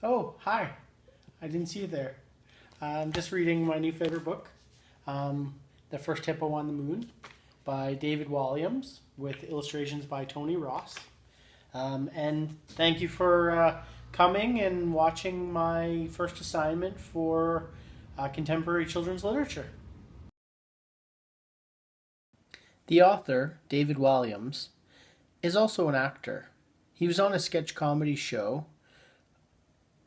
Oh, hi. I didn't see you there. I'm just reading my new favorite book, The First Hippo on the Moon by David Walliams with illustrations by Tony Ross. And thank you for coming and watching my first assignment for contemporary children's literature. The author, David Walliams, is also an actor. He was on a sketch comedy show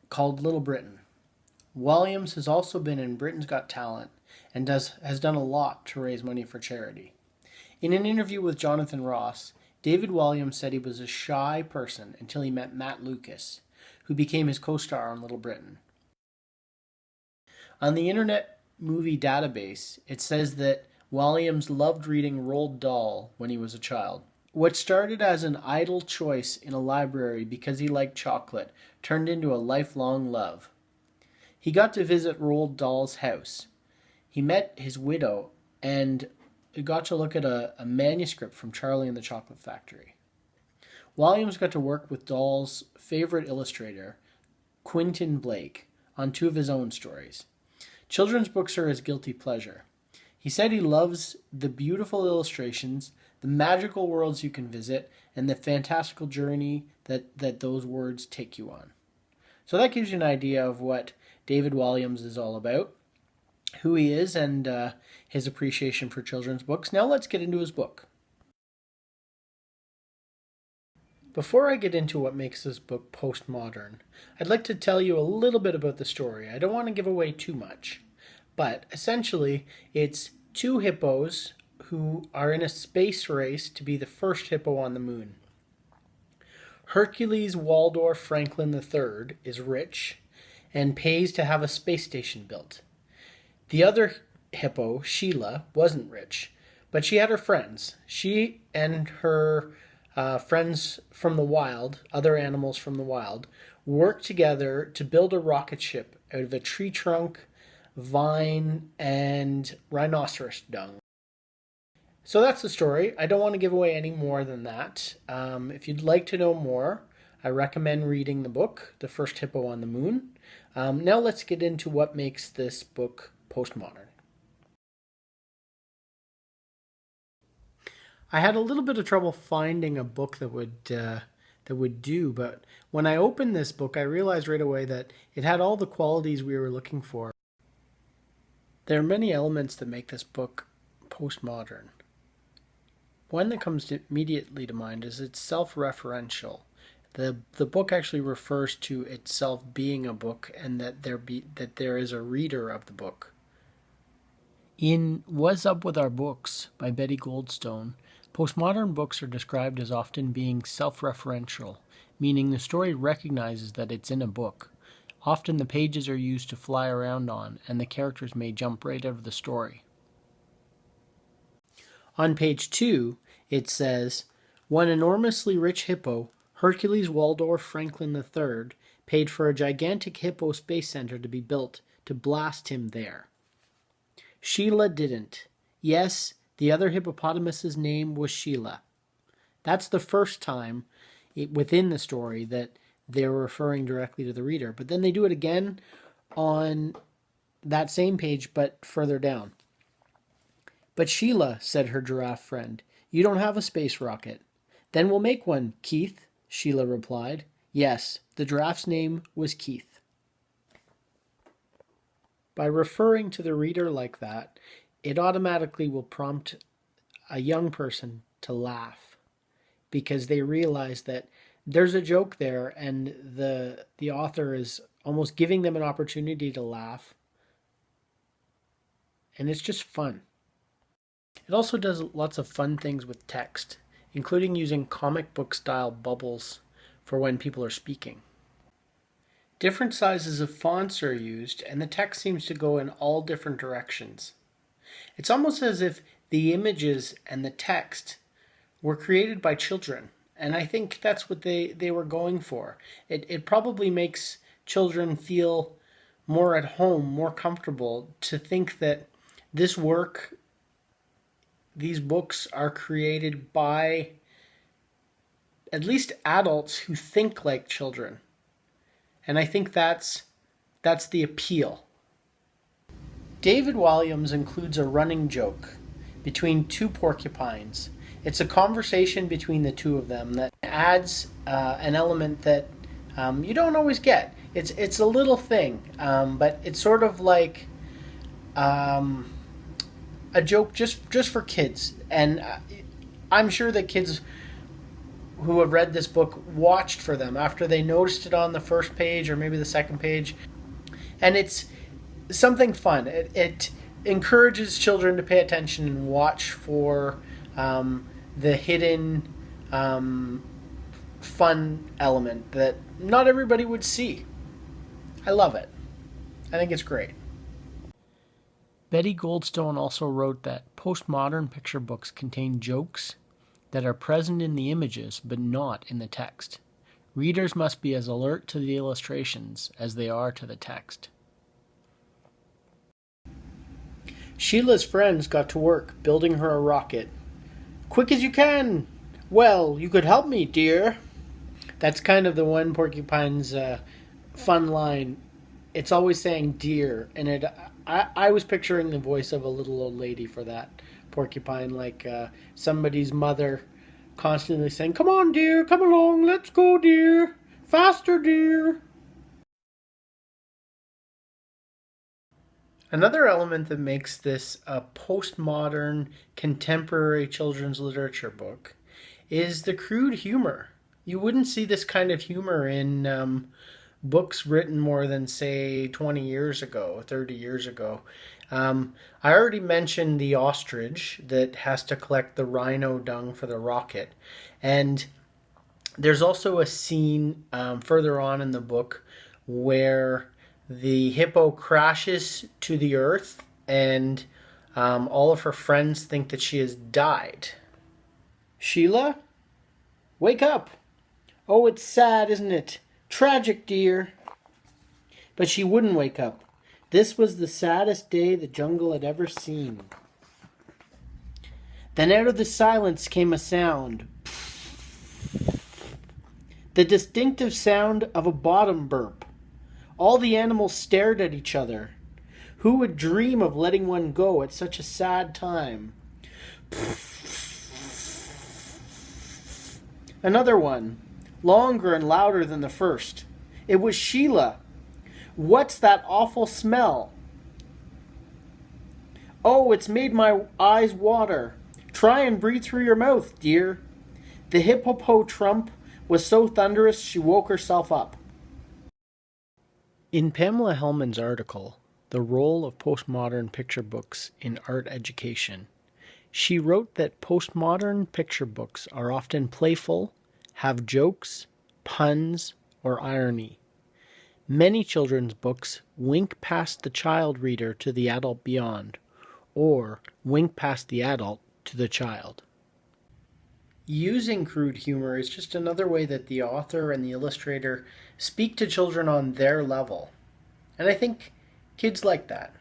called Little Britain. Williams has also been in Britain's Got Talent and has done a lot to raise money for charity. In an interview with Jonathan Ross, David Williams said he was a shy person until he met Matt Lucas, who became his co-star on Little Britain. On the Internet Movie Database, it says that Williams loved reading Roald Dahl when he was a child. What started as an idle choice in a library because he liked chocolate turned into a lifelong love. He got to visit Roald Dahl's house. He met his widow and got to look at a manuscript from Charlie and the Chocolate Factory. Williams got to work with Dahl's favorite illustrator, Quentin Blake, on two of his own stories. Children's books are his guilty pleasure. He said he loves the beautiful illustrations, the magical worlds you can visit, and the fantastical journey that those words take you on. So that gives you an idea of what David Walliams is all about, who he is, and his appreciation for children's books. Now let's get into his book. Before I get into what makes this book postmodern, I'd like to tell you a little bit about the story. I don't want to give away too much, but essentially it's two hippos who are in a space race to be the first hippo on the moon. Hercules Waldorf Franklin III is rich and pays to have a space station built. The other hippo, Sheila, wasn't rich, but she had her friends. She and her friends from the wild, other animals from the wild, worked together to build a rocket ship out of a tree trunk, vine, and rhinoceros dung. So that's the story. I don't want to give away any more than that. If you'd like to know more, I recommend reading the book, The First Hippo on the Moon. Now let's get into what makes this book postmodern. I had a little bit of trouble finding a book that would do, but when I opened this book, I realized right away that it had all the qualities we were looking for. There are many elements that make this book postmodern. One that comes immediately to mind is it's self-referential. The book actually refers to itself being a book, and that there is a reader of the book. In What's Up With Our Books by Betty Goldstone, postmodern books are described as often being self-referential, meaning the story recognizes that it's in a book. Often the pages are used to fly around on, and the characters may jump right out of the story. On page 2, it says, one enormously rich hippo, Hercules Waldorf Franklin III, paid for a gigantic hippo space center to be built to blast him there. Sheila didn't. Yes, the other hippopotamus's name was Sheila. That's the first time within the story that they're referring directly to the reader. But then they do it again on that same page, but further down. But Sheila, said her giraffe friend, you don't have a space rocket. Then we'll make one, Keith, Sheila replied. Yes, the giraffe's name was Keith. By referring to the reader like that, it automatically will prompt a young person to laugh because they realize that there's a joke there, and the author is almost giving them an opportunity to laugh. And it's just fun. It also does lots of fun things with text, including using comic book style bubbles for when people are speaking. Different sizes of fonts are used, and the text seems to go in all different directions. It's almost as if the images and the text were created by children, and I think that's what they were going for. It probably makes children feel more at home, more comfortable, to think that these books are created by at least adults who think like children. And I think that's the appeal. David Walliams includes a running joke between two porcupines. It's a conversation between the two of them that adds an element that you don't always get. It's a little thing, but it's sort of like a joke just for kids. And I'm sure that kids who have read this book watched for them after they noticed it on the first page or maybe the second page. And it's something fun. It encourages children to pay attention and watch for the hidden fun element that not everybody would see. I love it. I think it's great. Betty Goldstone also wrote that postmodern picture books contain jokes that are present in the images but not in the text. Readers must be as alert to the illustrations as they are to the text. Sheila's friends got to work building her a rocket. Quick as you can! Well, you could help me, dear. That's kind of the one porcupine's fun line. It's always saying dear, and I was picturing the voice of a little old lady for that porcupine, like somebody's mother constantly saying, "Come on, dear, come along, let's go, dear, faster, dear." Another element that makes this a postmodern, contemporary children's literature book is the crude humor. You wouldn't see this kind of humor in books written more than, say, 20 years ago, 30 years ago. I already mentioned the ostrich that has to collect the rhino dung for the rocket. And there's also a scene further on in the book where the hippo crashes to the earth and all of her friends think that she has died. Sheila? Wake up! Oh, it's sad, isn't it? Tragic, dear. But she wouldn't wake up. This was the saddest day the jungle had ever seen. Then out of the silence came a sound. The distinctive sound of a bottom burp. All the animals stared at each other. Who would dream of letting one go at such a sad time? Another one, longer and louder than the first. It was Sheila. What's that awful smell? Oh, it's made my eyes water. Try and breathe through your mouth, dear. The hippopotrump was so thunderous she woke herself up. In Pamela Hellman's article, The Role of Postmodern Picture Books in Art Education, she wrote that postmodern picture books are often playful, have jokes, puns, or irony. Many children's books wink past the child reader to the adult beyond, or wink past the adult to the child. Using crude humor is just another way that the author and the illustrator speak to children on their level. And I think kids like that.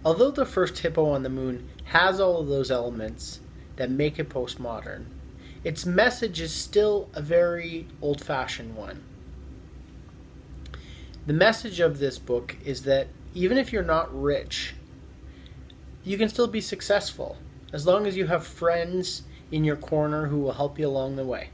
Although the first Hippo on the Moon has all of those elements that make it postmodern, its message is still a very old-fashioned one. The message of this book is that even if you're not rich, you can still be successful, as long as you have friends in your corner who will help you along the way.